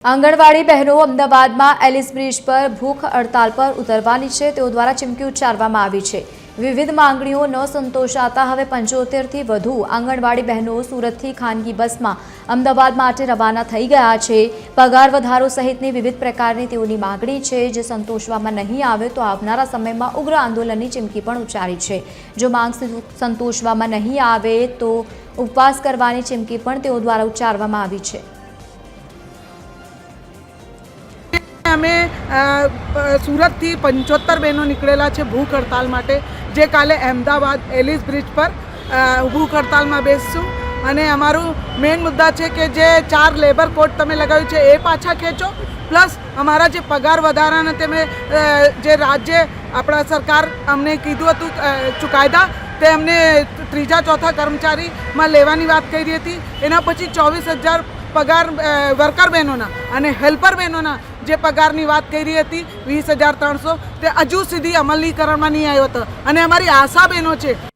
આંગણવાડી બહેનો અમદાવાદમાં Alice bridge પર ભૂખ હડતાલ પર ઉતરવાની છે। તેઓ દ્વારા ચીમકી ઉચ્ચારવામાં આવી છે। વિવિધ માંગણીઓ ન સંતોષાતા હવે 75થી વધુ આંગણવાડી બહેનો સુરતથી ખાનગી બસમાં અમદાવાદ માટે રવાના થઈ ગયા છે। પગાર વધારો સહિતની વિવિધ પ્રકારની તેઓની માંગણી છે, જે સંતોષવામાં નહીં આવે તો આવનારા સમયમાં ઉગ્ર આંદોલનની ચીમકી પણ ઉચ્ચારી છે। જો માંગ સંતોષવામાં નહીં આવે તો ઉપવાસ કરવાની ચીમકી પણ તેઓ દ્વારા ઉચ્ચારવામાં આવી છે। અમે सूरत थी 75 बहनों निकळेला छे भूख हड़ताल माटे, जे काले अहमदाबाद एलिस ब्रिज पर भूख हड़ताल में बेसशुं। अने अमारू मेन मुद्दा है कि जे 4 लेबर कोड तमे लगाव्युं छे ए पाछा खेंचो, प्लस अमारा जे पगार वधाराना तेमे जे राज्य आपणा सरकार अमने कीधुं हतुं चुकायदा ते अमने त्रीजा चौथा कर्मचारी में लेवानी वात करी हती। एना पछी 24,000 पगार वर्कर बहनों अने हेल्पर बहनों जे पगारनी वात करी हती 20,300 ते हजू सुधी अमलीकरणमां नहीं आव्यो हतो। अने अमारी आशा बहनों छे